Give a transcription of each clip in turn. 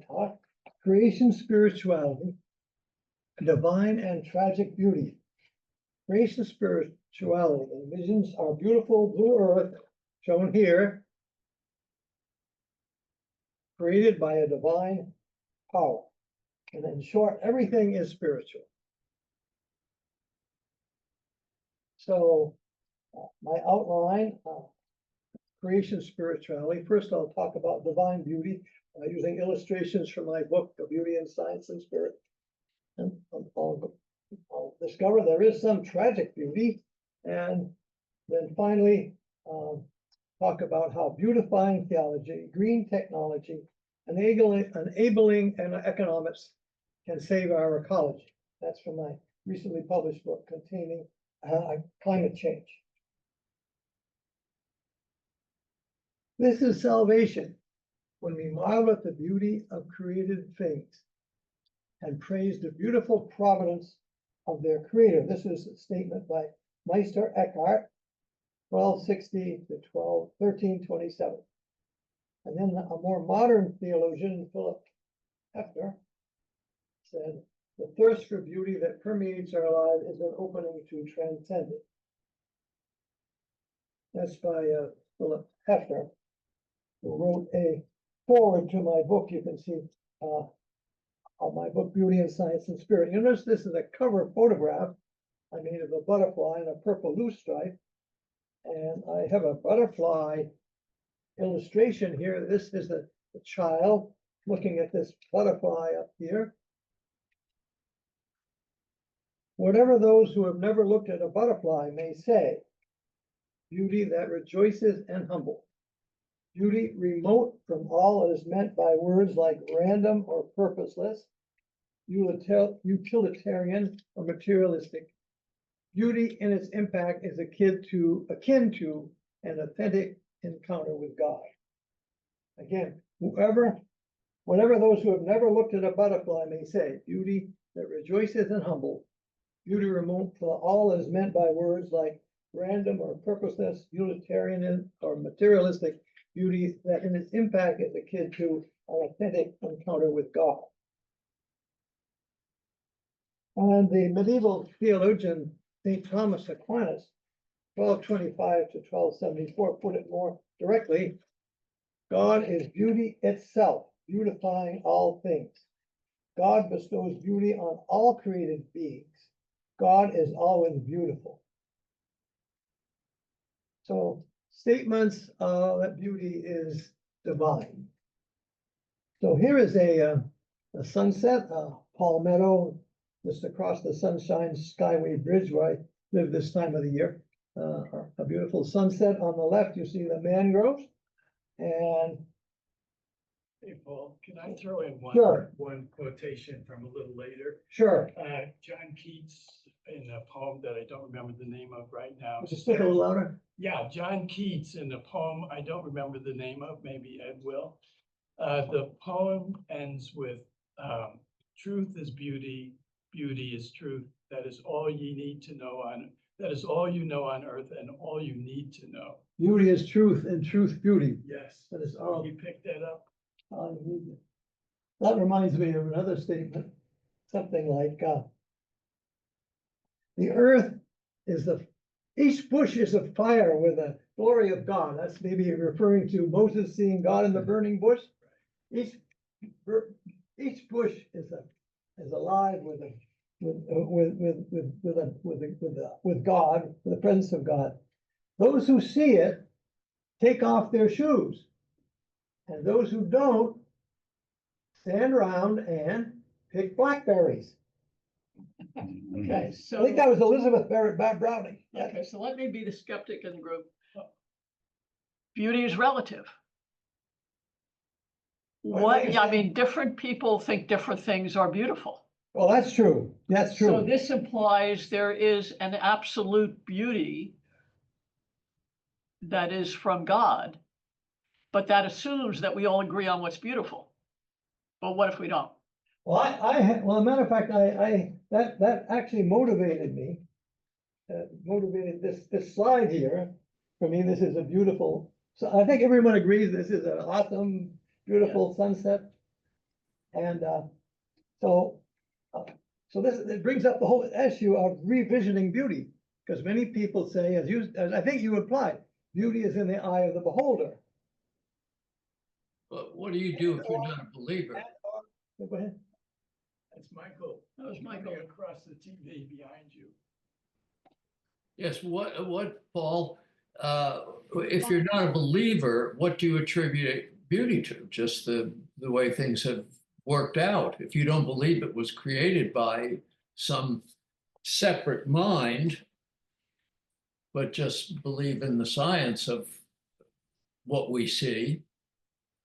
talk, creation spirituality, divine and tragic beauty. Creation spirituality envisions our beautiful blue earth, shown here, created by a divine power. And in short, everything is spiritual. So my outline, creation spirituality. First, I'll talk about divine beauty using illustrations from my book, The Beauty in Science and Spirit. And I'll discover there is some tragic beauty. And then finally, talk about how beautifying theology, green technology, enabling and economics can save our ecology. That's from my recently published book containing climate change. This is salvation, when we marvel at the beauty of created things and praise the beautiful providence of their creator. This is a statement by Meister Eckhart, 1260 to 1327. And then a more modern theologian, Philip Hefner, said, the thirst for beauty that permeates our lives is an opening to transcendence. That's by Philip Hefner, who wrote a foreword to my book. You can see of my book, Beauty in Science and Spirit. You notice this is a cover photograph I made of a butterfly and a purple loosestrife. And I have a butterfly illustration here. This is a child looking at this butterfly up here. Whatever those who have never looked at a butterfly may say, beauty that rejoices and humbles. Beauty remote from all that is meant by words like random or purposeless, utilitarian or materialistic. Beauty in its impact is akin to an authentic encounter with God. Again, whatever those who have never looked at a butterfly may say, beauty that rejoices and humbles. Beauty remote from all that is meant by words like random or purposeless, utilitarian or materialistic. Beauty that in its impact is akin to an authentic encounter with God. And the medieval theologian St. Thomas Aquinas, 1225 to 1274, put it more directly. God is beauty itself, beautifying all things. God bestows beauty on all created beings. God is always beautiful. So statements that beauty is divine. So here is a sunset, Palmetto, just across the Sunshine Skyway Bridge where I live this time of the year. A beautiful sunset. On the left, you see the mangroves. And hey, Paul, can I throw in one quotation from a little later? Sure. John Keats, in a poem that I don't remember the name of right now. Just speak a little louder. Yeah, John Keats in the poem I don't remember the name of, maybe Ed will. The poem ends with, truth is beauty, beauty is truth. That is all you need to know that is all you know on earth and all you need to know. Beauty is truth and truth beauty. Yes. That is all. You picked that up? That reminds me of another statement, something like, the earth is each bush is a fire with the glory of God. That's maybe referring to Moses seeing God in the burning bush. Each bush is alive with God, with the presence of God. Those who see it take off their shoes, and those who don't stand around and pick blackberries. Okay, So I think that was Elizabeth Barrett Browning. okay, so let me be the skeptic in the group. Beauty is relative. I mean, different people think different things are beautiful. Well, that's true. That's true. So this implies there is an absolute beauty that is from God, but that assumes that we all agree on what's beautiful. But what if we don't? Well, well, as a matter of fact, that actually motivated me. Motivated this slide here. For me, this is a beautiful. So I think everyone agrees this is an awesome, beautiful sunset. And so, so this, it brings up the whole issue of revisioning beauty, because many people say, as I think you implied, beauty is in the eye of the beholder. But what do you do if you're not a believer? Go ahead. That's Michael. That was Michael. Coming across the TV behind you. Yes, what, Paul, if you're not a believer, what do you attribute beauty to? Just the way things have worked out. If you don't believe it was created by some separate mind, but just believe in the science of what we see,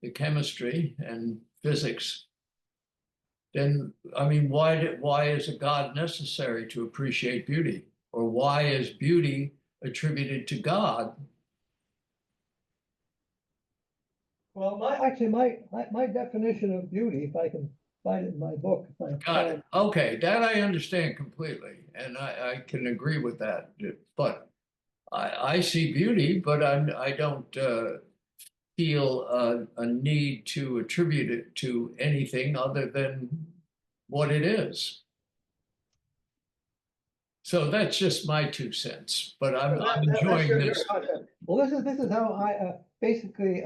the chemistry and physics, then, I mean, why is a God necessary to appreciate beauty? Or why is beauty attributed to God? Well, my definition of beauty, if I can find it in my book. If I Got it. Okay, that I understand completely, and I can agree with that. But I see beauty, but I don't feel a need to attribute it to anything other than what it is. So that's just my 2 cents, but I'm That's enjoying your this. concept. Well, this is how I basically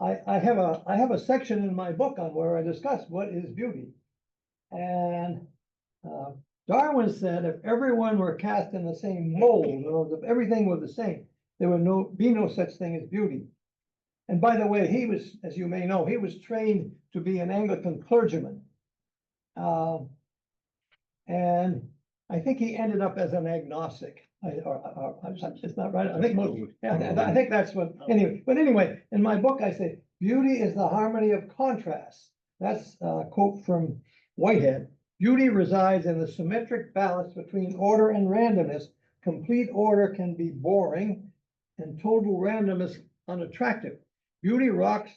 I have a section in my book on where I discuss what is beauty, and Darwin said if everyone were cast in the same mold, or if everything were the same, there would be no such thing as beauty. And by the way, he was, as you may know, he was trained to be an Anglican clergyman, and I think he ended up as an agnostic. It's not right. I think most, yeah, I think that's what, anyway, but anyway, in my book, I say, beauty is the harmony of contrast. That's a quote from Whitehead. Beauty resides in the symmetric balance between order and randomness. Complete order can be boring and total randomness unattractive. Beauty walks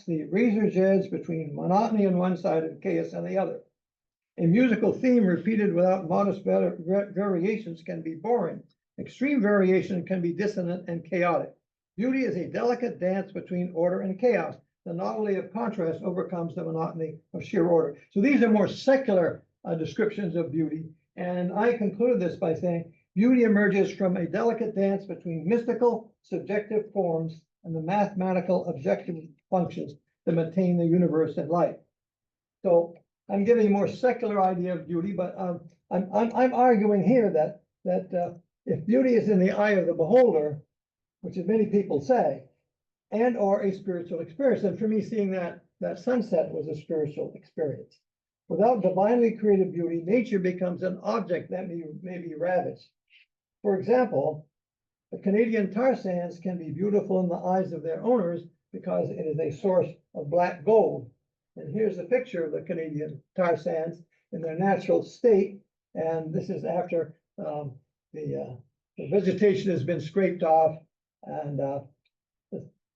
the razor's edge between monotony on one side and chaos on the other. A musical theme repeated without modest variations can be boring. Extreme variation can be dissonant and chaotic. Beauty is a delicate dance between order and chaos. The novelty of contrast overcomes the monotony of sheer order. So these are more secular descriptions of beauty. And I conclude this by saying, beauty emerges from a delicate dance between mystical, subjective forms and the mathematical, objective functions that maintain the universe and life. So I'm giving a more secular idea of beauty, but I'm arguing here that if beauty is in the eye of the beholder, which is many people say, and or a spiritual experience, and for me, seeing that sunset was a spiritual experience. Without divinely created beauty, nature becomes an object that may be ravaged. For example, the Canadian tar sands can be beautiful in the eyes of their owners because it is a source of black gold. And here's a picture of the Canadian tar sands in their natural state. And this is after the vegetation has been scraped off. And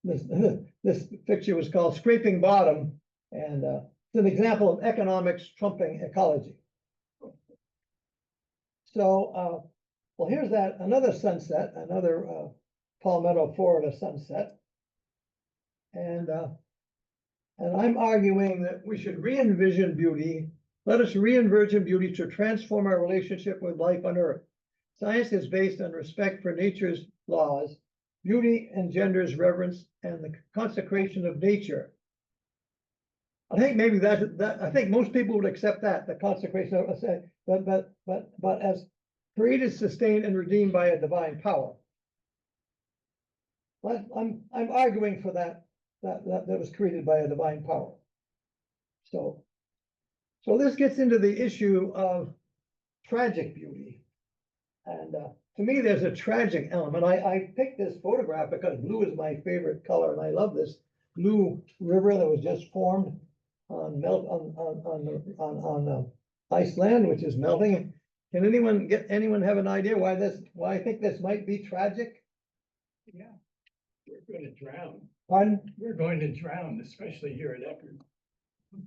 this picture was called Scraping Bottom. And it's an example of economics trumping ecology. So, well, here's another sunset, another Palmetto, Florida sunset. And I'm arguing that we should re-envision beauty. Let us re-envision beauty to transform our relationship with life on Earth. Science is based on respect for nature's laws. Beauty engenders reverence and the consecration of nature. I think maybe I think most people would accept that, the consecration of, but as created, sustained, and redeemed by a divine power. But I'm arguing for that was created by a divine power. So this gets into the issue of tragic beauty. And to me, there's a tragic element. I picked this photograph because blue is my favorite color, and I love this blue river that was just formed on Iceland, which is melting. Can anyone have an idea why I think this might be tragic? Yeah, we're going to drown. Pardon? We're going to drown, especially here at Eckerd.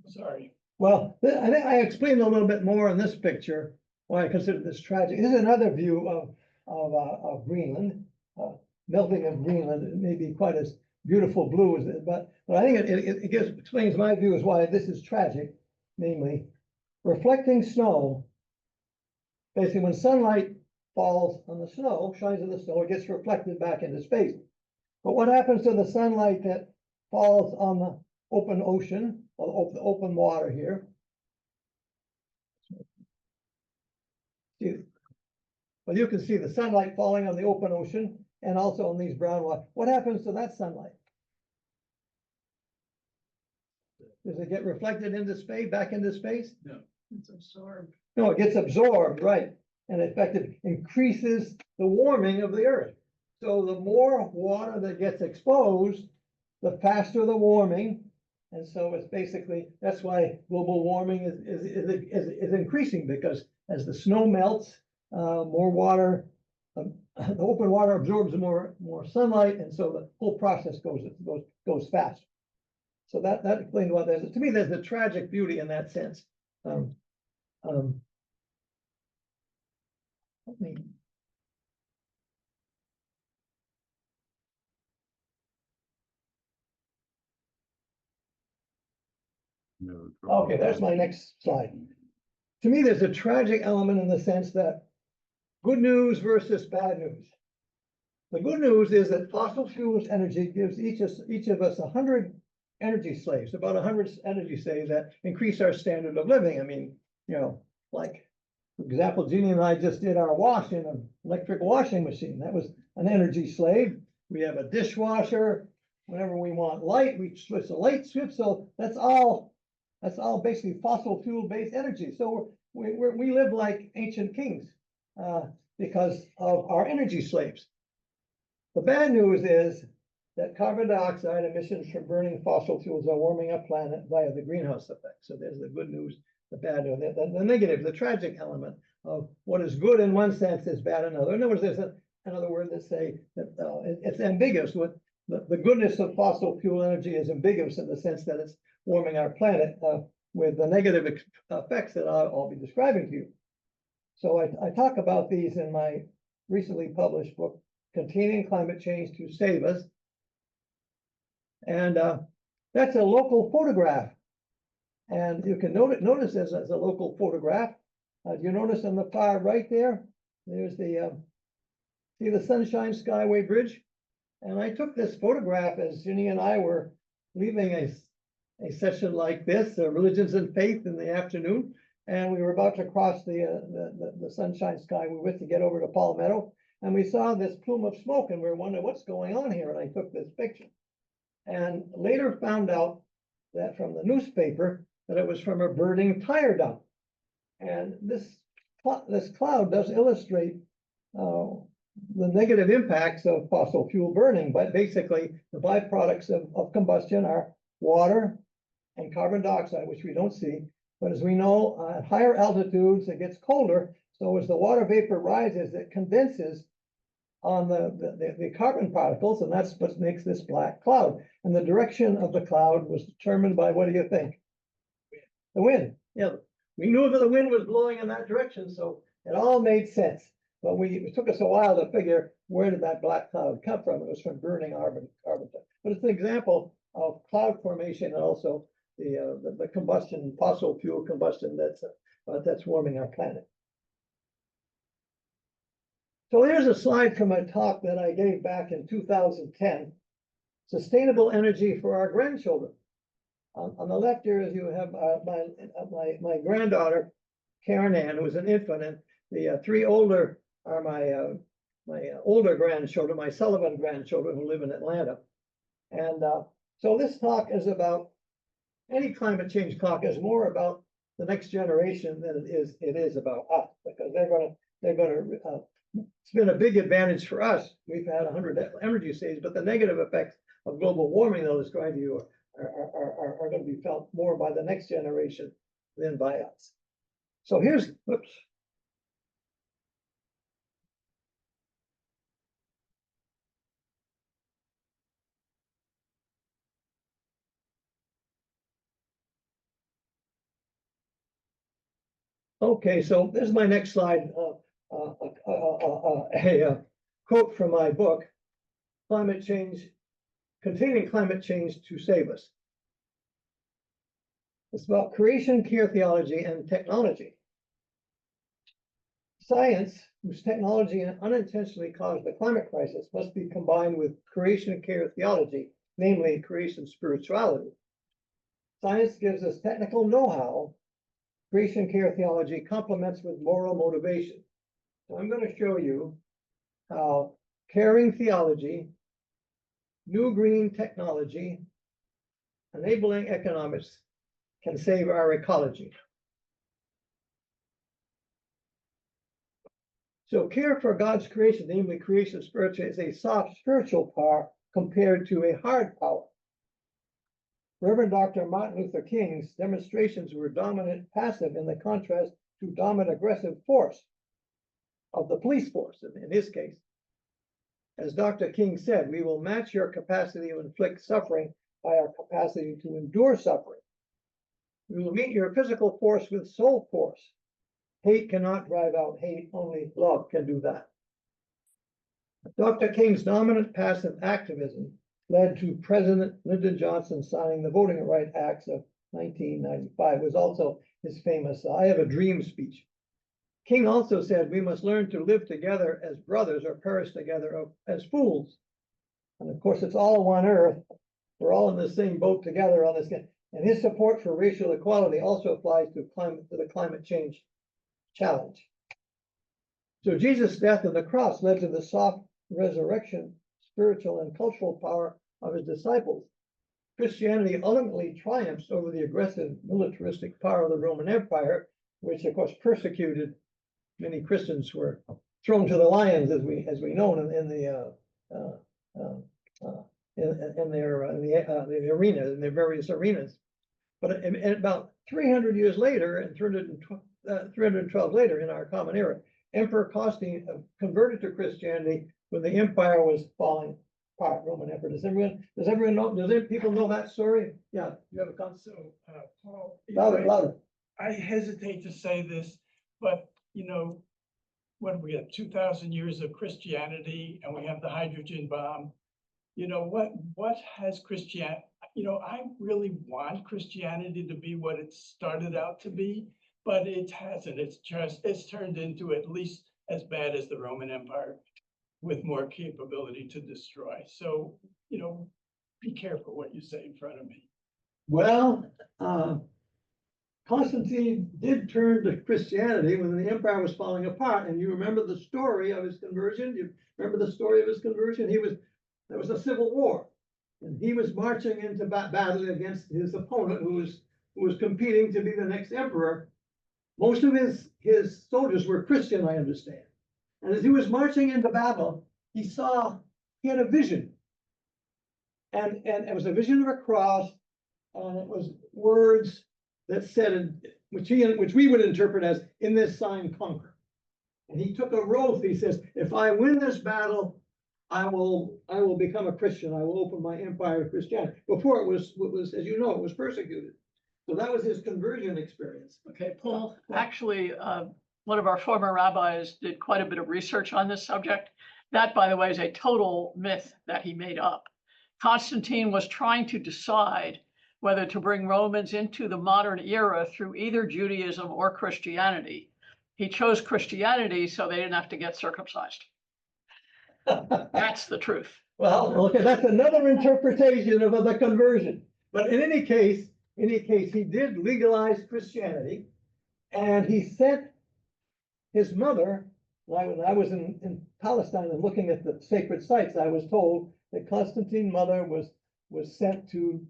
Sorry. Well, I think I explained a little bit more in this picture why I consider this tragic. This is another view of Greenland, melting of Greenland. It may be quite as beautiful blue, but I think it explains my view as why this is tragic, namely reflecting snow. Basically, when sunlight falls on the snow, shines on the snow, it gets reflected back into space. But what happens to the sunlight that falls on the open ocean, or the open water here? Well, you can see the sunlight falling on the open ocean and also on these brown water. What happens to that sunlight? Does it get reflected into space, back into space? No, it's absorbed. No, it gets absorbed, right? And in fact, it increases the warming of the earth. So the more water that gets exposed, the faster the warming. And so it's basically, that's why global warming is increasing, because as the snow melts, more water, the open water absorbs more sunlight, and so the whole process goes fast. So that explains why to me, there's a tragic beauty in that sense. Let me. Okay, there's my next slide. To me, there's a tragic element in the sense that good news versus bad news. The good news is that fossil fuels energy gives each of us 100 energy slaves, about 100 energy slaves that increase our standard of living. I mean, like, for example, Jeannie and I just did our wash in an electric washing machine. That was an energy slave. We have a dishwasher. Whenever we want light, we switch the light switch. So that's all basically fossil fuel based energy. So we live like ancient kings because of our energy slaves. The bad news is that carbon dioxide emissions from burning fossil fuels are warming our planet via the greenhouse effect. So there's the good news, the bad news, the negative, the tragic element of what is good in one sense is bad in another. In other words, there's another word that say that it's ambiguous. What the goodness of fossil fuel energy is ambiguous in the sense that it's warming our planet with the negative effects that I'll be describing to you. So I talk about these in my recently published book, Containing Climate Change to Save Us. And that's a local photograph. And you can notice this as a local photograph. You notice on the far right there, there's the, see the Sunshine Skyway Bridge? And I took this photograph as Ginny and I were leaving a session like this, Religions and Faith, in the afternoon. And we were about to cross the Sunshine Skyway with to get over to Palmetto. And we saw this plume of smoke and we were wondering what's going on here. And I took this picture. And later found out that from the newspaper that it was from a burning tire dump. And this cloud does illustrate the negative impacts of fossil fuel burning, but basically the byproducts of combustion are water and carbon dioxide, which we don't see. But as we know, at higher altitudes, it gets colder. So as the water vapor rises, it condenses on the carbon particles, and that's what makes this black cloud. And the direction of the cloud was determined by, what do you think? The wind. Yeah, we knew that the wind was blowing in that direction, so it all made sense. But it took us a while to figure where did that black cloud come from. It was from burning carbon. But it's an example of cloud formation and also the combustion, fossil fuel combustion that's warming our planet. So here's a slide from a talk that I gave back in 2010, Sustainable Energy for Our Grandchildren. On the left here, you have my granddaughter, Karen Ann, who is an infant, and the three older are my older grandchildren, my Sullivan grandchildren who live in Atlanta. And so this talk is about, any climate change talk is more about the next generation than it is about us, because they're gonna it's been a big advantage for us. We've had 100 energy saves, but the negative effects of global warming that I'll describe to you are going to be felt more by the next generation than by us. So here's, whoops. Okay, so this is my next slide. A quote from my book, Climate Change containing climate change to save us. It's about creation, care theology, and technology. Science, whose technology unintentionally caused the climate crisis, must be combined with creation care theology, namely creation spirituality. Science gives us technical know-how. Creation care theology complements with moral motivation. So I'm going to show you how caring theology, new green technology, enabling economics can save our ecology. So care for God's creation, namely creation spiritual, is a soft spiritual power compared to a hard power. Reverend Dr. Martin Luther King's demonstrations were dominant passive in the contrast to dominant aggressive force of the police force in his case. As Dr. King said, we will match your capacity to inflict suffering by our capacity to endure suffering. We will meet your physical force with soul force. Hate cannot drive out hate, only love can do that. Dr. King's dominant passive activism led to President Lyndon Johnson signing the Voting Rights Acts of 1995, was also his famous I Have a Dream speech. King also said, we must learn to live together as brothers or perish together as fools. And of course, it's all one earth. We're all in the same boat together on this. And his support for racial equality also applies to the climate change challenge. So Jesus' death on the cross led to the soft resurrection, spiritual and cultural power of his disciples. Christianity ultimately triumphs over the aggressive militaristic power of the Roman Empire, which of course persecuted many Christians. Were thrown to the lions, as we know, in the arenas, in their various arenas. But about 300 years later, and 312 later in our common era, Emperor Constantine converted to Christianity when the empire was falling apart. Roman Empire. Does everyone know? People know that story? Yeah, you have a comment. So, Paul, Louder. I hesitate to say this, but when we have 2,000 years of Christianity and we have the hydrogen bomb, what has Christianity, I really want Christianity to be what it started out to be, but it hasn't. It's turned into at least as bad as the Roman Empire with more capability to destroy. So, be careful what you say in front of me. Well, Constantine did turn to Christianity when the empire was falling apart, and you remember the story of his conversion. You remember the story of his conversion. There was a civil war, and he was marching into battle against his opponent, who was competing to be the next emperor. Most of his soldiers were Christian, I understand. And as he was marching into battle, he had a vision, and it was a vision of a cross, and it was words that said, which we would interpret as, in this sign conquer. And he took an oath. He says, if I win this battle, I will become a Christian. I will open my empire to Christianity. Before it was, as you know, it was persecuted. So that was his conversion experience. Okay, Paul, actually, one of our former rabbis did quite a bit of research on this subject. That, by the way, is a total myth that he made up. Constantine was trying to decide whether to bring Romans into the modern era through either Judaism or Christianity. He chose Christianity so they didn't have to get circumcised. That's the truth. Well, okay, that's another interpretation of the conversion. But in any case, he did legalize Christianity, and he sent his mother. When I was in Palestine and looking at the sacred sites, I was told that Constantine's mother was sent to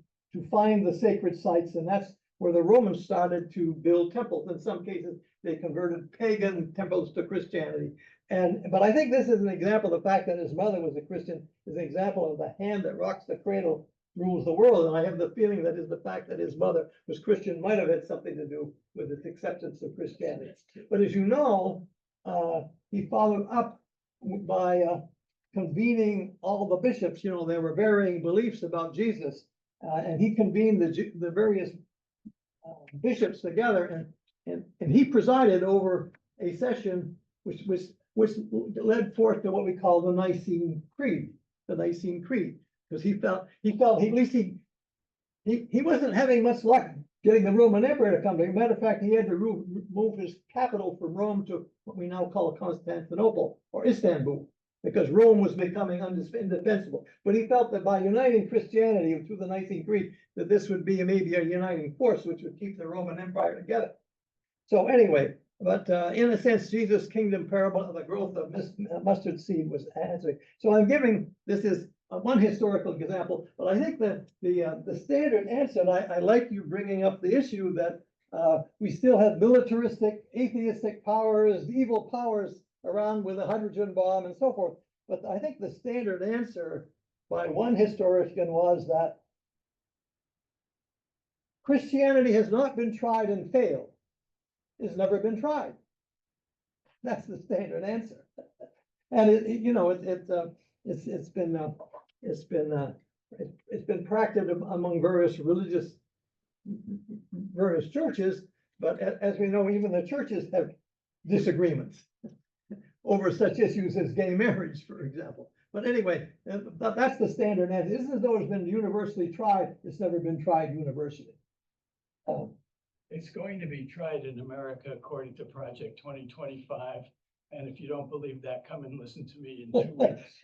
find the sacred sites, and that's where the Romans started to build temples. In some cases, they converted pagan temples to Christianity. But I think this is an example. The fact that his mother was a Christian is an example of the hand that rocks the cradle rules the world. And I have the feeling that the fact that his mother was Christian might have had something to do with his acceptance of Christianity. But as you know, he followed up by convening all the bishops. There were varying beliefs about Jesus, and he convened the various bishops together, and he presided over a session which led forth to what we call the Nicene Creed. because he felt at least he wasn't having much luck getting the Roman Emperor to come to him. Matter of fact, he had to move his capital from Rome to what we now call Constantinople or Istanbul, because Rome was becoming indefensible. But he felt that by uniting Christianity through the Nicene Creed, that this would be maybe a uniting force which would keep the Roman Empire together. So anyway, but in a sense, Jesus' kingdom parable of the growth of mustard seed was answering. So I'm giving, this is one historical example, but I think that the standard answer, and I like you bringing up the issue that we still have militaristic, atheistic powers, evil powers around with a hydrogen bomb and so forth. But I think the standard answer by one historian was that Christianity has not been tried and failed. It's never been tried. That's the standard answer. And it's been practiced among various churches, but as we know, even the churches have disagreements over such issues as gay marriage, for example. But anyway, that's the standard answer. It isn't as though it's been universally tried. It's never been tried universally. It's going to be tried in America according to Project 2025. And if you don't believe that, come and listen to me in 2 weeks.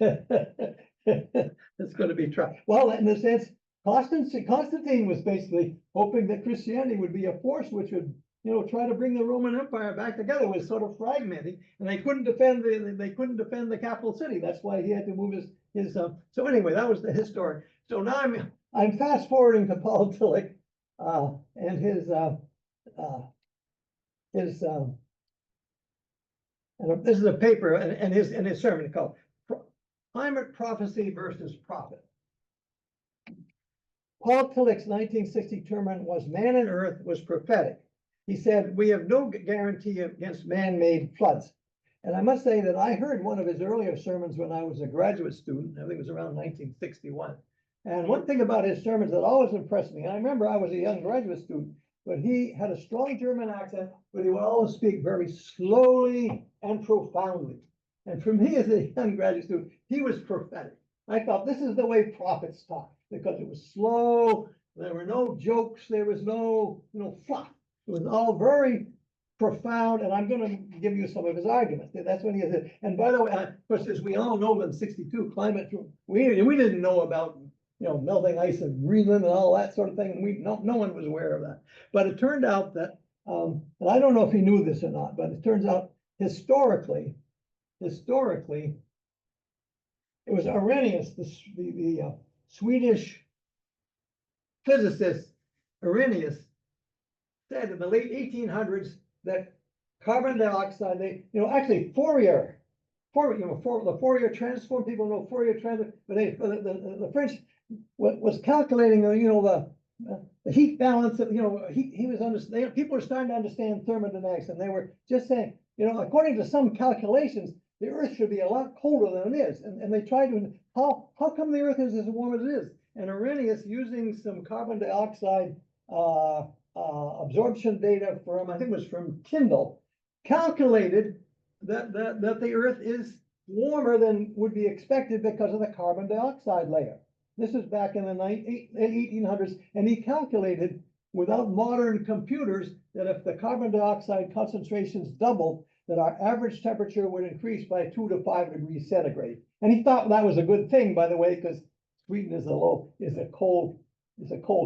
It's going to be tried. Well, in a sense, Constantine was basically hoping that Christianity would be a force which would, try to bring the Roman Empire back together. It was sort of fragmenting, and they couldn't defend the capital city. That's why he had to move his. So anyway, that was the historic. So now I'm fast forwarding to Paul Tillich and his. And this is a paper and his sermon called Climate Prophecy versus Prophet. Paul Tillich's 1960 sermon was Man and Earth was prophetic. He said, we have no guarantee against man-made floods. And I must say that I heard one of his earlier sermons when I was a graduate student. I think it was around 1961. And one thing about his sermons that always impressed me, and I remember I was a young graduate student, but he had a strong German accent, but he would always speak very slowly and profoundly. And for me as a young graduate student, he was prophetic. I thought this is the way prophets talk, because it was slow, there were no jokes, there was no fluff. It was all very profound, and I'm going to give you some of his arguments. That's when he said, and by the way, of course, as we all know, in '62, climate, we didn't know about melting ice of Greenland and all that sort of thing. No one was aware of that. But it turned out that, and I don't know if he knew this or not, but it turns out historically, it was Arrhenius, the Swedish physicist Arrhenius, said in the late 1800s that carbon dioxide, actually Fourier, the Fourier transform, people know Fourier transform, but the French was calculating, the heat balance of, he was understanding, people were starting to understand thermodynamics, and they were just saying, according to some calculations, the Earth should be a lot colder than it is. And they tried to, how come the Earth is as warm as it is? And Arrhenius, using some carbon dioxide absorption data from, I think it was from Tyndall, calculated that the Earth is warmer than would be expected because of the carbon dioxide layer. This is back in the 1800s, and he calculated without modern computers that if the carbon dioxide concentrations doubled, that our average temperature would increase by 2 to 5 degrees centigrade. And he thought that was a good thing, by the way, because Sweden is a cold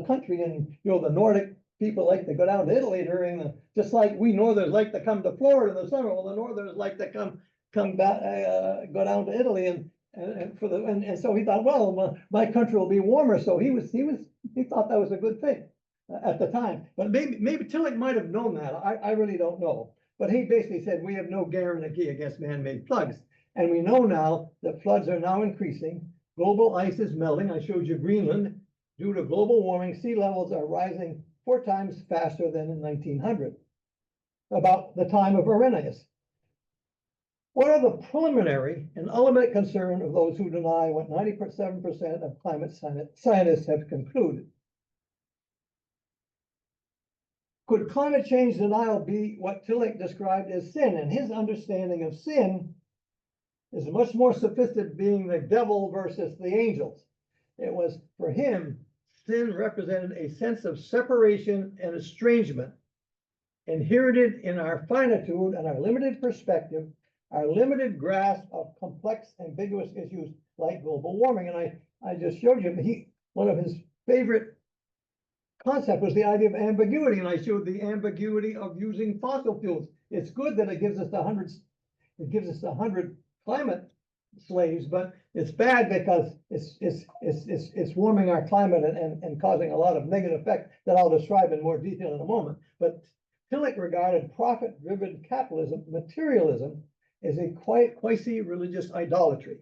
country, and the Nordic people like to go down to Italy during just like we Northerners like to come to Florida in the summer. Well, the Northerners like to come back, go down to Italy, and so he thought, well, my country will be warmer. So he thought that was a good thing at the time. But maybe Tillich might have known that. I really don't know. But he basically said we have no guarantee against man-made floods, and we know now that floods are now increasing. Global ice is melting. I showed you Greenland. Due to global warming, sea levels are rising 4 times faster than in 1900, about the time of Arrhenius. What are the preliminary and ultimate concern of those who deny what 97% of climate scientists have concluded? Could climate change denial be what Tillich described as sin? And his understanding of sin is much more sophisticated, being the devil versus the angels. It was, for him, sin represented a sense of separation and estrangement, inherited in our finitude and our limited perspective, our limited grasp of complex, ambiguous issues like global warming. And I just showed you, one of his favorite concept was the idea of ambiguity, and I showed the ambiguity of using fossil fuels. It's good that it gives us 100 climate slaves, but it's bad because it's warming our climate and causing a lot of negative effects that I'll describe in more detail in a moment. But Tillich regarded profit-driven capitalism, materialism, as a quasi-religious idolatry,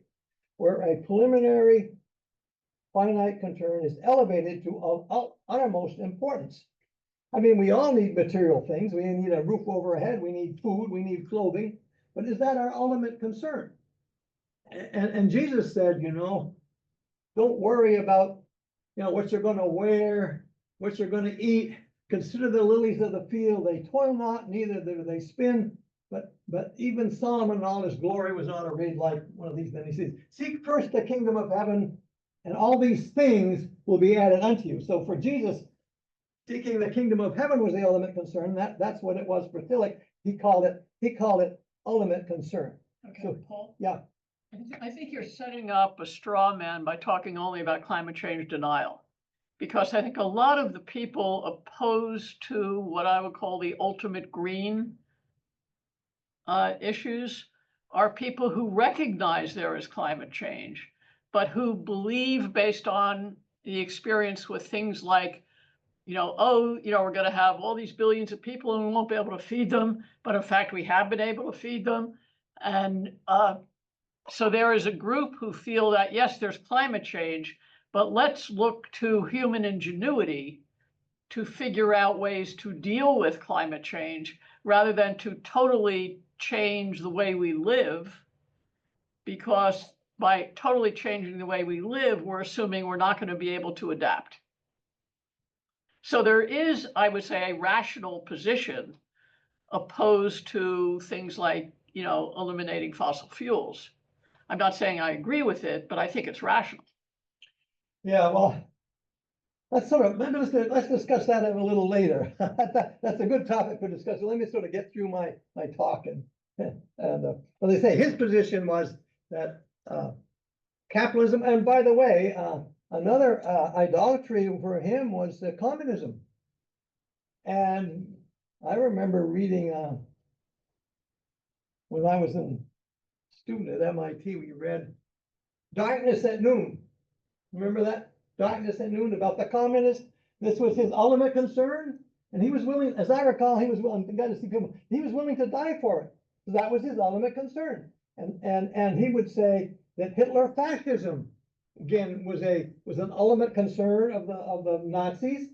where a preliminary finite concern is elevated to uttermost importance. I mean, we all need material things. We need a roof over our head. We need food. We need clothing. But is that our ultimate concern? And Jesus said, don't worry about, what you're going to wear, what you're going to eat. Consider the lilies of the field. They toil not, neither do they spin. But even Solomon in all his glory was not arrayed like one of these men. He says, seek first the kingdom of heaven, and all these things will be added unto you. So for Jesus, seeking the kingdom of heaven was the ultimate concern. That's what it was for Tillich. He called it ultimate concern. Okay, So, Paul? yeah. I think you're setting up a straw man by talking only about climate change denial. Because I think a lot of the people opposed to what I would call the ultimate green issues are people who recognize there is climate change, but who believe, based on the experience with things like, we're going to have all these billions of people and we won't be able to feed them, but in fact, we have been able to feed them. And so there is a group who feel that, yes, there's climate change, but let's look to human ingenuity to figure out ways to deal with climate change rather than to totally change the way we live, because by totally changing the way we live, we're assuming we're not going to be able to adapt. So there is, I would say, a rational position opposed to things like, eliminating fossil fuels. I'm not saying I agree with it, but I think it's rational. Yeah, well, let's discuss that a little later. That's a good topic for discussion. Let me sort of get through my talk and well, they say his position was that capitalism, and by the way, another idolatry for him was communism. And I remember reading when I was a student at MIT, we read Darkness at Noon. Remember that? Darkness at Noon, about the communists. This was his ultimate concern. And he was willing, as I recall, he was willing to die for it. So that was his ultimate concern. And he would say that Hitler fascism, again, was an ultimate concern of the Nazis.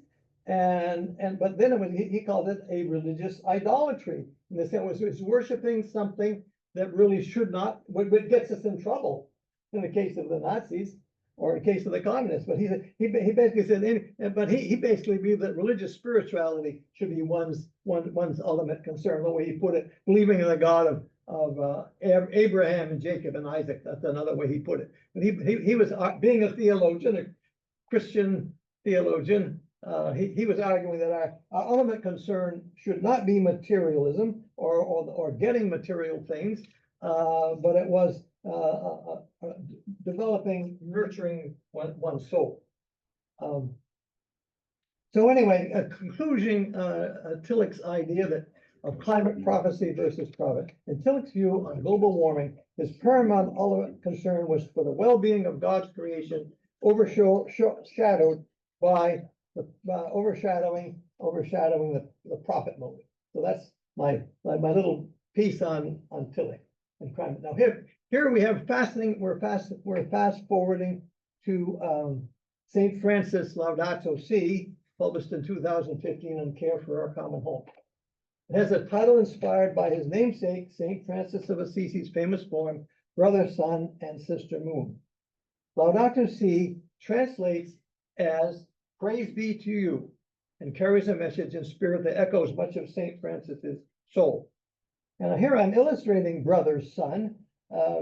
But then he called it a religious idolatry. In the sense, it's worshiping something that really should not, what gets us in trouble in the case of the Nazis, or in the case of the communists. But he basically said, but he basically believed that religious spirituality should be one's ultimate concern, the way he put it, believing in the God of Abraham and Jacob and Isaac. That's another way he put it. But he was, being a theologian, a Christian theologian, he was arguing that our ultimate concern should not be materialism or getting material things, but it was developing, nurturing one's soul. So anyway, a conclusion, Tillich's idea of climate prophecy versus prophet. In Tillich's view on global warming, his paramount ultimate concern was for the well-being of God's creation, overshadowed by overshadowing the prophet motive. So that's my little piece on Tillich and climate. Now here we have we're fast forwarding to St. Francis Laudato Si, published in 2015 on Care for Our Common Home. It has a title inspired by his namesake, St. Francis of Assisi's famous poem, Brother, Sun, and Sister Moon. Laudato Si translates as praise be to you, and carries a message in spirit that echoes much of St. Francis's soul. And here I'm illustrating Brother's Sun.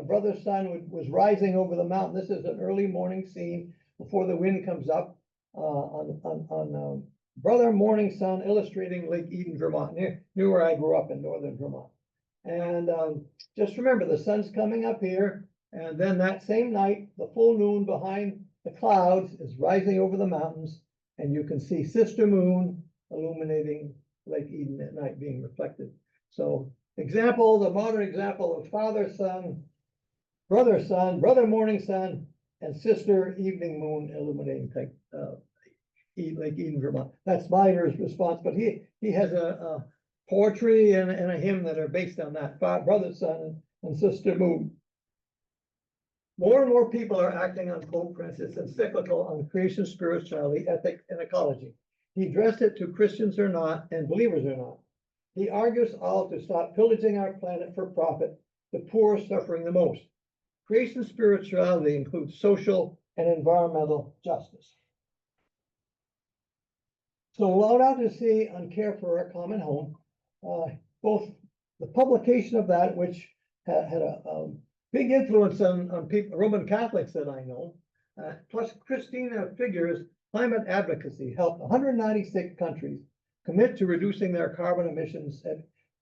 Brother's Sun was rising over the mountain. This is an early morning scene before the wind comes up, Brother Morning Sun illustrating Lake Eden, Vermont, near where I grew up in northern Vermont. And just remember, the sun's coming up here, and then that same night, the full moon behind the clouds is rising over the mountains, and you can see Sister Moon illuminating Lake Eden at night being reflected. So the modern example of Father Sun, Brother Morning Sun, and Sister Evening Moon illuminating Lake Eden, Vermont. That's my response, but he has a poetry and a hymn that are based on that, Brother Sun and Sister Moon. More and more people are acting on Pope Francis' encyclical on creation, spirituality, ethics, and ecology. He addressed it to Christians or not, and believers or not. He argues all to stop pillaging our planet for profit, the poor suffering the most. Creation spirituality includes social and environmental justice. So Loud Out to Sea on Care for Our Common Home, both the publication of that, which had a big influence on people, Roman Catholics that I know, plus Christina Figure's climate advocacy helped 196 countries commit to reducing their carbon emissions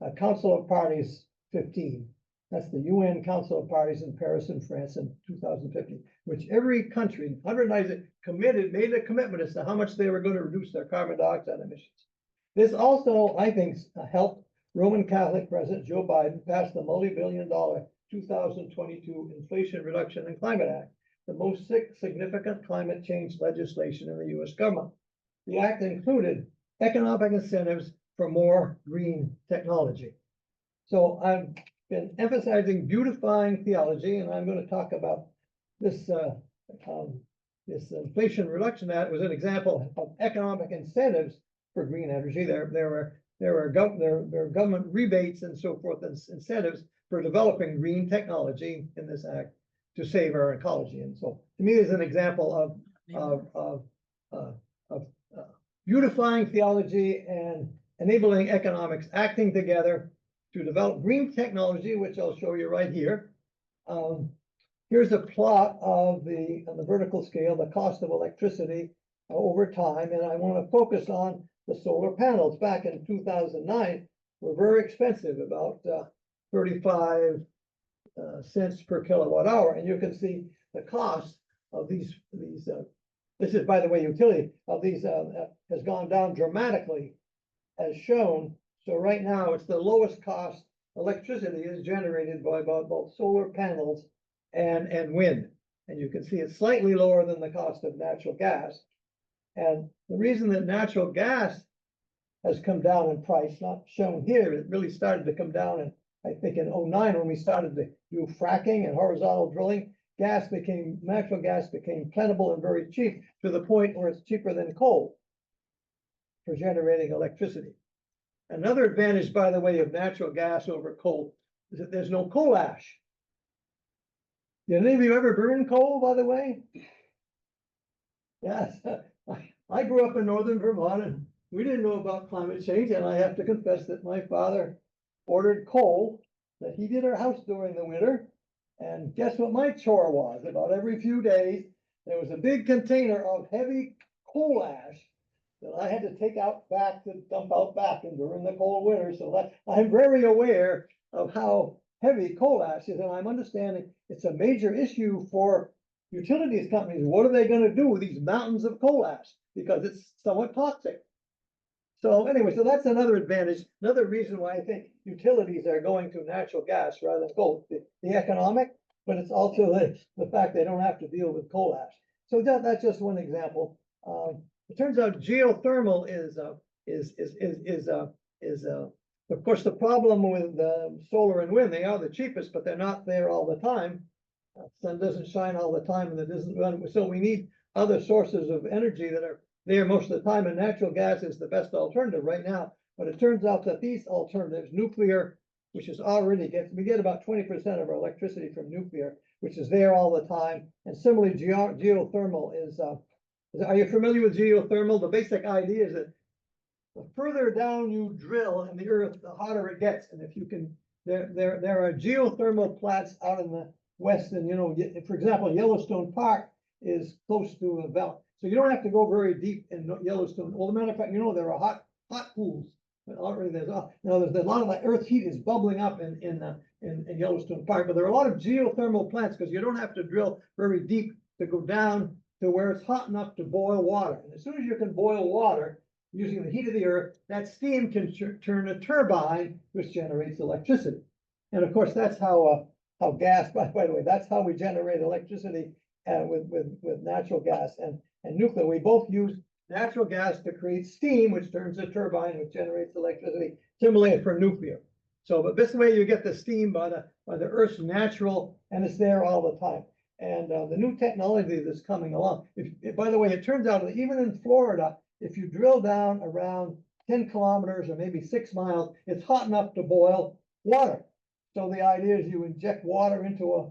at Council of Parties 15. That's the UN Council of Parties in Paris in France in 2015, which every country, 190, made a commitment as to how much they were going to reduce their carbon dioxide emissions. This also, I think, helped Roman Catholic President Joe Biden pass the multi-billion-dollar 2022 Inflation Reduction and Climate Act, the most significant climate change legislation in the US government. The act included economic incentives for more green technology. So I've been emphasizing beautifying theology, and I'm going to talk about this Inflation Reduction Act was an example of economic incentives for green energy. There were government rebates and so forth, and incentives for developing green technology in this act to save our ecology. And so, to me, is an example of beautifying theology and enabling economics acting together to develop green technology, which I'll show you right here. Here's a plot of on the vertical scale, the cost of electricity over time, and I want to focus on the solar panels. Back in 2009, were very expensive, about 35 cents per kilowatt hour, and you can see the cost of these. This is, by the way, utility of these has gone down dramatically, as shown. So right now, it's the lowest cost electricity is generated by both solar panels and wind. And you can see it's slightly lower than the cost of natural gas. And the reason that natural gas has come down in price, not shown here, it really started to come down in, I think, in 2009 when we started to do fracking and horizontal drilling. Natural gas became plentiful and very cheap, to the point where it's cheaper than coal for generating electricity. Another advantage, by the way, of natural gas over coal is that there's no coal ash. Did any of you ever burn coal, by the way? Yes, I grew up in northern Vermont, and we didn't know about climate change, and I have to confess that my father ordered coal that he did our house during the winter. And guess what my chore was? About every few days, there was a big container of heavy coal ash that I had to take out back to dump out back and during the cold winter. So that I'm very aware of how heavy coal ash is, and I'm understanding it's a major issue for utilities companies. What are they going to do with these mountains of coal ash? Because it's somewhat toxic. So anyway, so that's another advantage, another reason why I think utilities are going to natural gas rather than coal. The economic, but it's also the fact they don't have to deal with coal ash. So that's just one example. It turns out geothermal is of course the problem with solar and wind. They are the cheapest, but they're not there all the time. Sun doesn't shine all the time, and it doesn't run. So we need other sources of energy that are there most of the time, and natural gas is the best alternative right now. But it turns out that these alternatives, nuclear, which is already we get about 20% of our electricity from nuclear, which is there all the time. And similarly, geothermal is. Are you familiar with geothermal? The basic idea is that the further down you drill in the earth, the hotter it gets. And if you can, there are geothermal plants out in the west, and for example, Yellowstone Park is close to a valley. So you don't have to go very deep in Yellowstone. Well, as a matter of fact, there are hot pools. But already there's a lot of like earth heat is bubbling up in Yellowstone Park, but there are a lot of geothermal plants because you don't have to drill very deep to go down to where it's hot enough to boil water. And as soon as you can boil water using the heat of the earth, that steam can turn a turbine, which generates electricity. And of course, that's how gas. By the way, that's how we generate electricity with natural gas and nuclear. We both use natural gas to create steam, which turns a turbine, which generates electricity. Similarly for nuclear. So, but this way you get the steam by the Earth's natural, and it's there all the time. And the new technology that's coming along. By the way, it turns out that even in Florida, if you drill down around 10 kilometers or maybe 6 miles, it's hot enough to boil water. So the idea is you inject water into a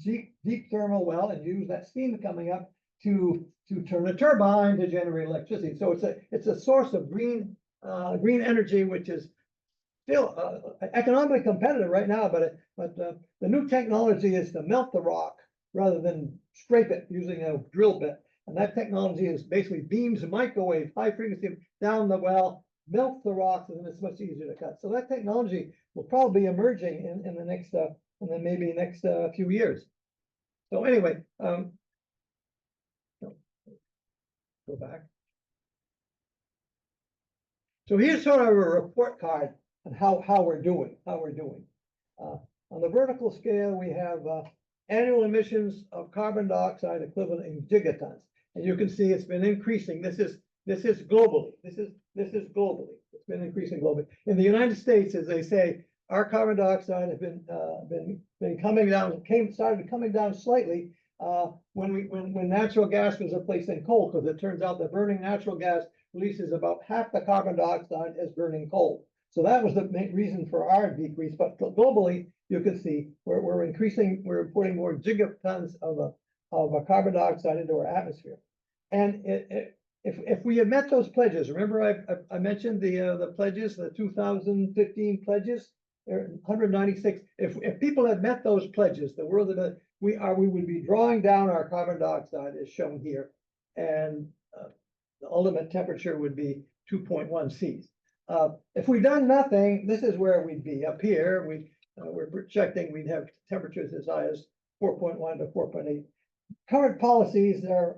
deep thermal well and use that steam coming up to turn a turbine to generate electricity. So it's a source of green energy, which is still economically competitive right now. But the new technology is to melt the rock rather than scrape it using a drill bit. And that technology is basically beams microwave, high frequency down the well, melts the rocks, and then it's much easier to cut. So that technology will probably be emerging in the next maybe next few years. So anyway, go back. So here's sort of a report card on how we're doing. On the vertical scale, we have annual emissions of carbon dioxide equivalent in gigatons, and you can see it's been increasing. This is globally. This is globally. It's been increasing globally. In the United States, as they say, our carbon dioxide has been coming down. Started coming down slightly when natural gas was replacing coal, because it turns out that burning natural gas releases about half the carbon dioxide as burning coal. So that was the main reason for our decrease. But globally, you can see we're increasing. We're putting more gigatons of carbon dioxide into our atmosphere. And if we had met those pledges, remember I mentioned the pledges, the 2015 pledges, 196. If people had met those pledges, the world we would be drawing down our carbon dioxide as shown here, and the ultimate temperature would be 2.1 Cs. If we'd done nothing, this is where we'd be. Up here, we're projecting we'd have temperatures as high as 4.1 to 4.8. Current policies are,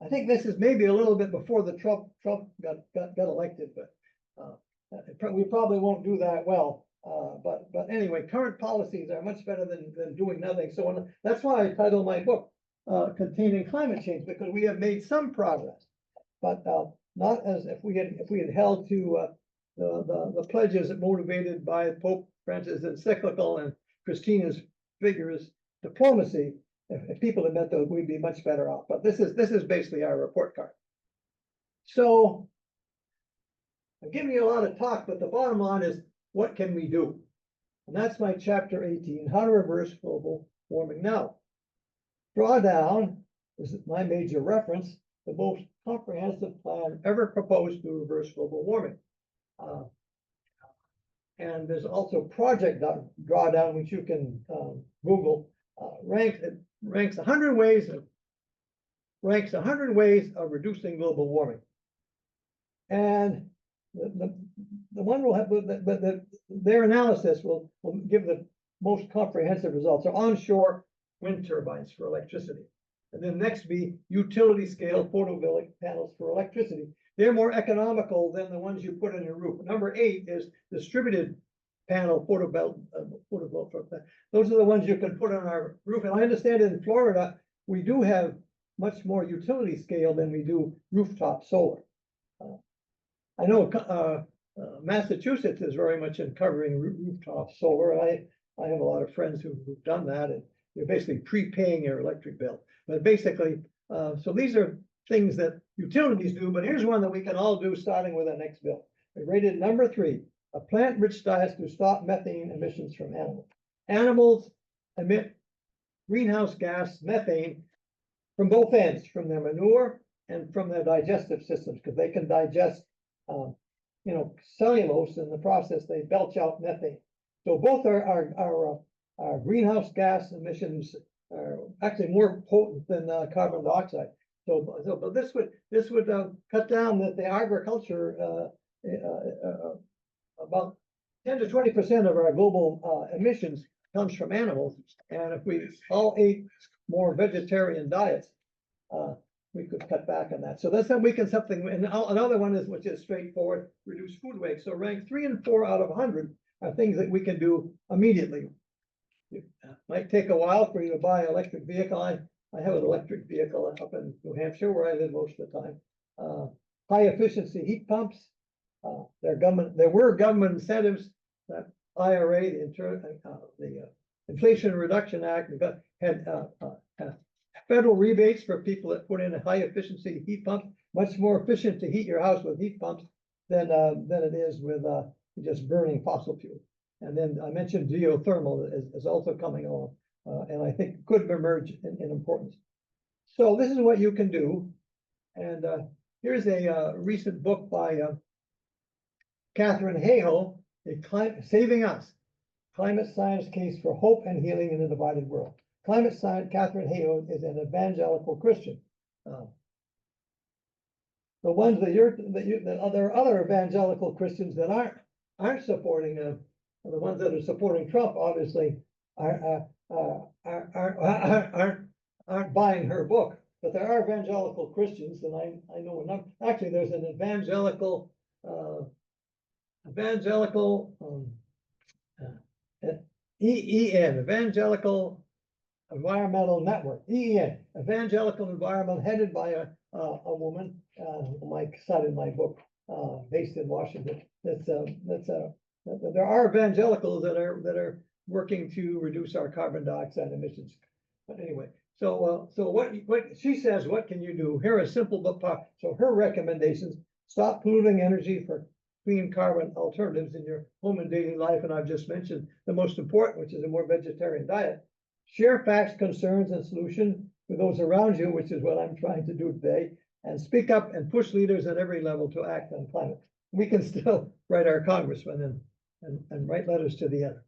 I think this is maybe a little bit before the Trump got elected, but we probably won't do that well. But anyway, current policies are much better than doing nothing. So that's why I titled my book Containing Climate Change, because we have made some progress, but not as if we had held to the pledges motivated by Pope Francis' encyclical and Christina's vigorous diplomacy. If people had met those, we'd be much better off. But this is basically our report card. So I'm giving you a lot of talk, but the bottom line is, what can we do? And that's my chapter 18, how to reverse global warming now. Drawdown is my major reference, the most comprehensive plan ever proposed to reverse global warming. And there's also Project Drawdown, which you can Google. Ranks 100 ways of reducing global warming. And the one will have, but their analysis will give the most comprehensive results. So onshore wind turbines for electricity. And then next be utility scale photovoltaic panels for electricity. They're more economical than the ones you put on your roof. Number 8 is distributed panel photovoltaic. Those are the ones you can put on our roof. And I understand in Florida, we do have much more utility scale than we do rooftop solar. I know Massachusetts is very much in covering rooftop solar. I have a lot of friends who've done that, and you're basically prepaying your electric bill. But basically, so these are things that utilities do, but here's one that we can all do starting with our next bill. We rated number 3, a plant-rich diet to stop methane emissions from animals. Animals emit greenhouse gas, methane, from both ends, from their manure and from their digestive systems, because they can digest cellulose. In the process, they belch out methane. So both are greenhouse gas emissions are actually more potent than carbon dioxide. But this would cut down the agriculture, about 10 to 20% of our global emissions comes from animals. And if we all ate more vegetarian diets, we could cut back on that. So that's something. And another one is, which is straightforward, reduce food waste. So rank 3 and 4 out of 100 are things that we can do immediately. It might take a while for you to buy an electric vehicle. I have an electric vehicle up in New Hampshire where I live most of the time. High efficiency heat pumps. There were government incentives that IRA, the Inflation Reduction Act, had federal rebates for people that put in a high efficiency heat pump. Much more efficient to heat your house with heat pumps than it is with just burning fossil fuel. And then I mentioned geothermal is also coming on, and I think could emerge in importance. So this is what you can do. And here's a recent book by Catherine Hayhoe, Saving Us, Climate Science Case for Hope and Healing in a Divided World. Climate science, Catherine Hayhoe is an evangelical Christian. The ones there are other evangelical Christians that aren't supporting the ones that are supporting Trump, obviously, aren't buying her book. But there are evangelical Christians, and I know enough. Actually, there's an evangelical Evangelical Environmental Network, EEN, Evangelical Environment, headed by a woman, Mike cited my book, based in Washington. There are evangelicals that are working to reduce our carbon dioxide emissions. But anyway, so what she says, what can you do? Here are simple but powerful. So her recommendations: stop polluting energy for clean carbon alternatives in your home and daily life. And I've just mentioned the most important, which is a more vegetarian diet. Share facts, concerns, and solutions with those around you, which is what I'm trying to do today. And speak up and push leaders at every level to act on climate. We can still write our congressmen and write letters to the editor.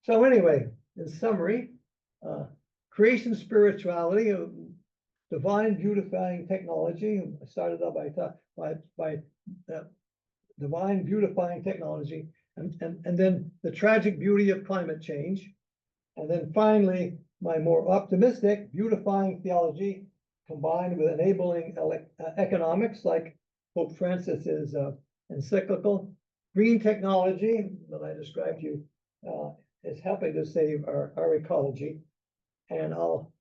So anyway, in summary, creation spirituality, divine beautifying technology. I started out by divine beautifying technology, and then the tragic beauty of climate change. And then finally, my more optimistic beautifying theology combined with enabling economics, like Pope Francis's encyclical. Green technology that I described to you is helping to save our ecology. And I'll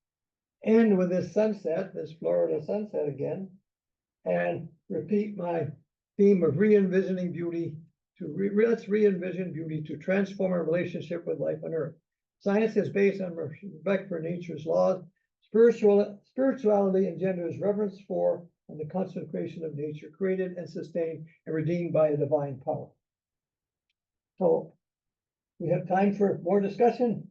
end with this sunset, this Florida sunset again, and repeat my theme of re-envisioning beauty. Let's re-envision beauty to transform our relationship with life on Earth. Science is based on respect for nature's laws. Spirituality engenders reverence for and the constant creation of nature, created and sustained and redeemed by a divine power. So we have time for more discussion.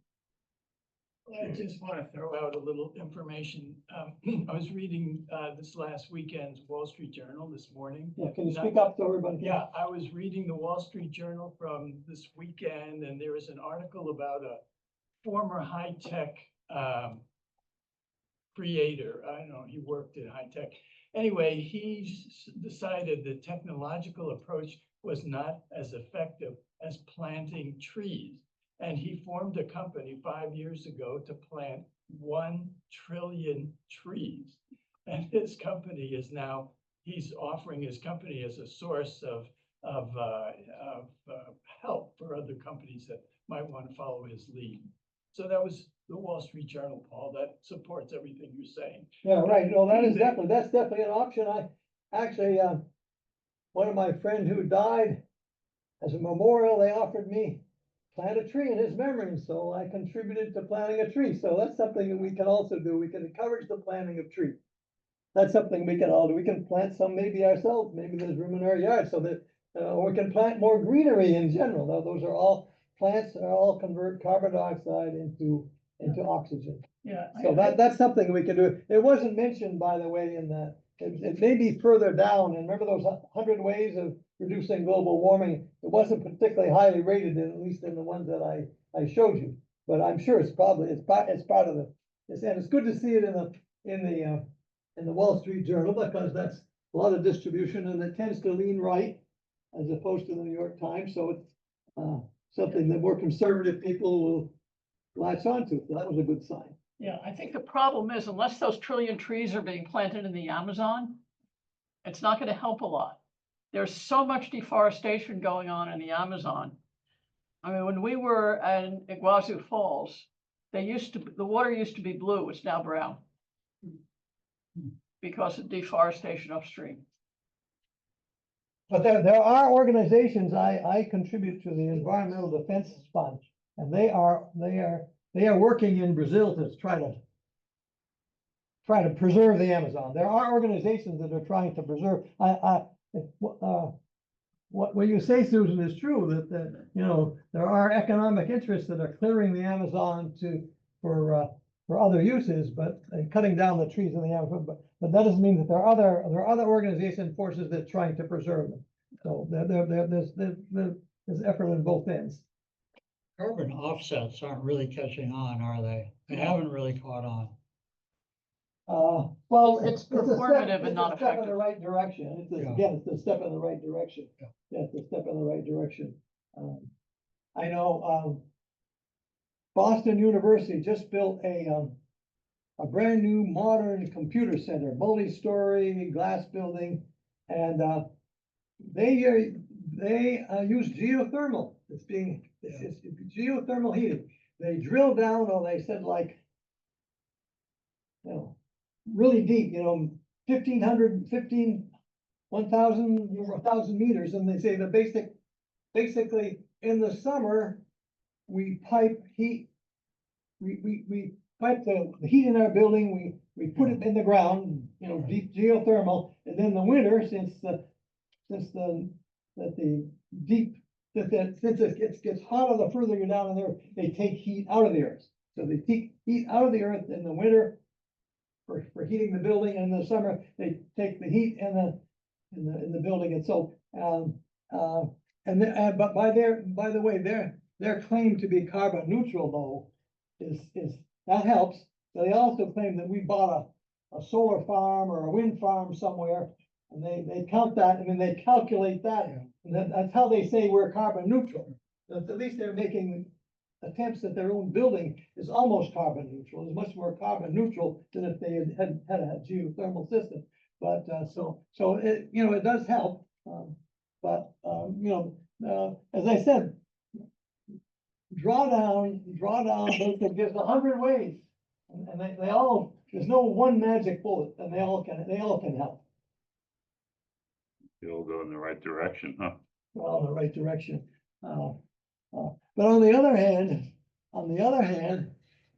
I just want to throw out a little information. I was reading this last weekend's Wall Street Journal this morning. Yeah, can you speak up so everybody can? Yeah, I was reading the Wall Street Journal from this weekend, and there was an article about a former high-tech creator. I don't know, he worked in high-tech. Anyway, he decided the technological approach was not as effective as planting trees. And he formed a company 5 years ago to plant 1 trillion trees. And his company is now, he's offering his company as a source of help for other companies that might want to follow his lead. So that was the Wall Street Journal, Paul. That supports everything you're saying. Yeah, right. Well, that's definitely an option. I actually, one of my friends who died, as a memorial, they offered me plant a tree in his memory. So I contributed to planting a tree. So that's something that we can also do. We can encourage the planting of trees. That's something we can all do. We can plant some maybe ourselves. Maybe there's room in our yard so that, or we can plant more greenery in general. Now, those are all, plants are all convert carbon dioxide into oxygen. Yeah. So that's something we can do. It wasn't mentioned, by the way, in the, it may be further down. And remember those 100 ways of reducing global warming? It wasn't particularly highly rated, at least in the ones that I showed you. But I'm sure it's probably, it's part of and it's good to see it in the Wall Street Journal, because that's a lot of distribution, and it tends to lean right as opposed to the New York Times, so it's something that more conservative people will latch onto. So that was a good sign. Yeah, I think the problem is unless those trillion trees are being planted in the Amazon, it's not gonna help a lot. There's so much deforestation going on in the Amazon. I mean, when we were in Iguazu Falls, the water used to be blue, it's now brown. Because of deforestation upstream. But there are organizations, I contribute to the Environmental Defense Fund, and they are working in Brazil to try to preserve the Amazon. There are organizations that are trying to preserve. What you say, Susan, is true, that you know, there are economic interests that are clearing the Amazon for other uses, but cutting down the trees in the Amazon. But that doesn't mean that there are other organization forces that are trying to preserve them. So there's effort on both ends. Carbon offsets aren't really catching on, are they? They haven't really caught on. Well, It's performative and not it's a step in the effective. right direction. Again, it's a step in the right direction. Yeah. Yeah, it's a step in the right direction. I know, Boston University just built a brand new modern computer center, multi-story glass building, and they use geothermal. It's geothermal heating. They drill down, they said, like, you know, really deep, 1,500, 1,000 meters, and they say basically in the summer, we pipe heat. We pipe the heat in our building, we put it in the ground, deep geothermal, and then the winter, since it gets hotter the further you're down in there, they take heat out of the earth. So they take heat out of the earth in the winter for heating the building, and in the summer, they take the heat in the building. And so, but by the way, their claim to be carbon neutral, though, is that helps. So they also claim that we bought a solar farm or a wind farm somewhere, and they count that, and then they calculate that, and that's how they say we're carbon neutral. At least they're making attempts that their own building is almost carbon neutral, is much more carbon neutral than if they had a geothermal system. But so it it does help. But as I said, drawdown, there's 100 ways, and they all, there's no one magic bullet, and they all can help. They all go in the right direction, huh? Well, in the right direction. But on the other hand,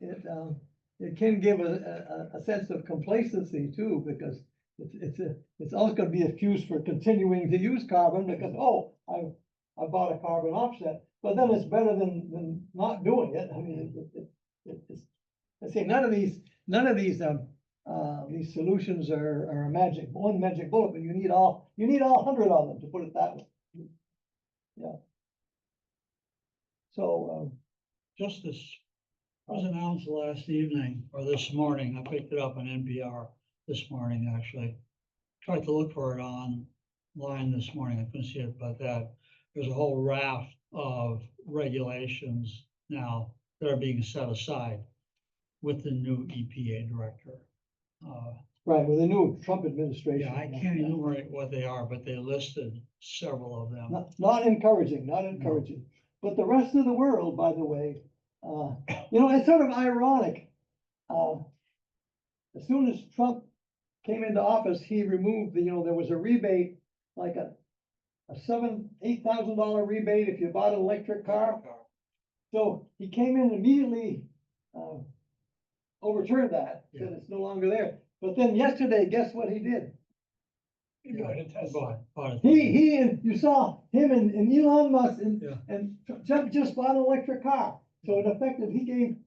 it can give a sense of complacency too, because it's also going to be an excuse for continuing to use carbon, because, I bought a carbon offset, but then it's better than not doing it. I mean, it's, I say none of these solutions are one magic bullet, but you need all 100 of them, to put it that way. Yeah. So, Just this was announced last evening or this morning. I picked it up on NPR this morning, actually. Tried to look for it online this morning. I couldn't see it, but there's a whole raft of regulations now that are being set aside with the new EPA director. right, with the new Trump administration. Yeah, I can't enumerate what they are, but they listed several of them. Not encouraging. But the rest of the world, by the way, it's sort of ironic. As soon as Trump came into office, he removed there was a rebate, like a $8,000 rebate if you bought an electric car. So he came in and immediately overturned that, said it's no longer there. But then yesterday, guess what he did? He and you saw him and Elon Musk and Trump just bought an electric car. So in effect, he gave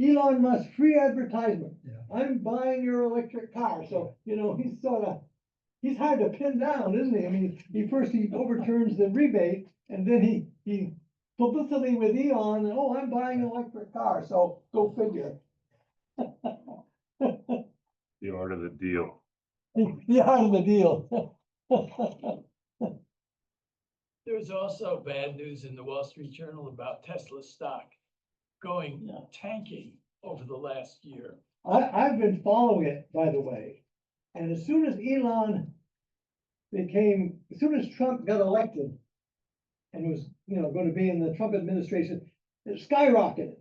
Elon Musk free advertisement. Yeah. I'm buying your electric car. So he's hard to pin down, isn't he? I mean, he overturns the rebate, and then he publicity with Elon, and I'm buying an electric car. So go figure. The art of the deal. The art of the deal. There's also bad news in the Wall Street Journal about Tesla stock going Yeah. tanking over the last year. I've been following it, by the way. And as soon as Trump got elected and was, going to be in the Trump administration, it skyrocketed.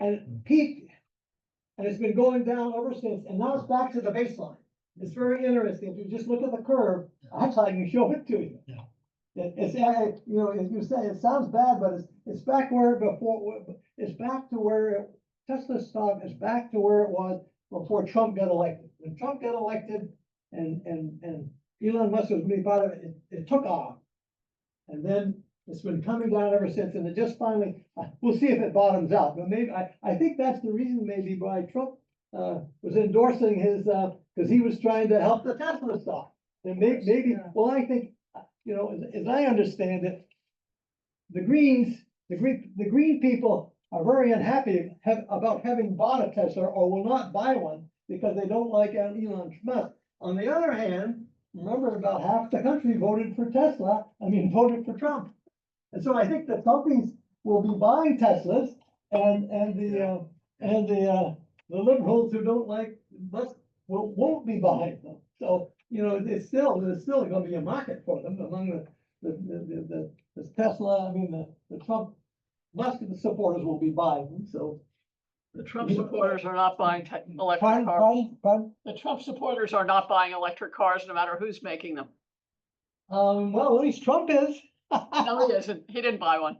And it peaked, and it's been going down ever since, and now it's back to the baseline. It's very interesting. If you just look at the curve, actually, I can show it to you. Yeah. It's, as you say, it sounds bad, but it's back where it's back to where Tesla stock is back to where it was before Trump got elected. When Trump got elected and Elon Musk was being part of it, it took off. And then it's been coming down ever since, and it just finally, we'll see if it bottoms out, but maybe, I think that's the reason maybe why Trump was endorsing his, because he was trying to help the Tesla stock. And maybe, well, I think, as I understand it, the green people are very unhappy about having bought a Tesla or will not buy one because they don't like Elon Musk. On the other hand, remember, about half the country voted for voted for Trump. And so I think the Trumpies will be buying Teslas and the liberals who don't like Musk won't be buying them. So, there's still gonna be a market for them among the Tesla, the Trump Musk supporters will be buying them, so. The Trump supporters are not buying electric cars. Pardon? The Trump supporters are not buying electric cars, no matter who's making them. Well, at least Trump is. No, he isn't. He didn't buy one.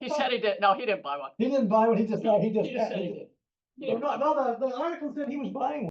He said he did. No, he didn't buy one. He didn't buy one, he just He just said he did. He didn't. No, the article said he was buying one.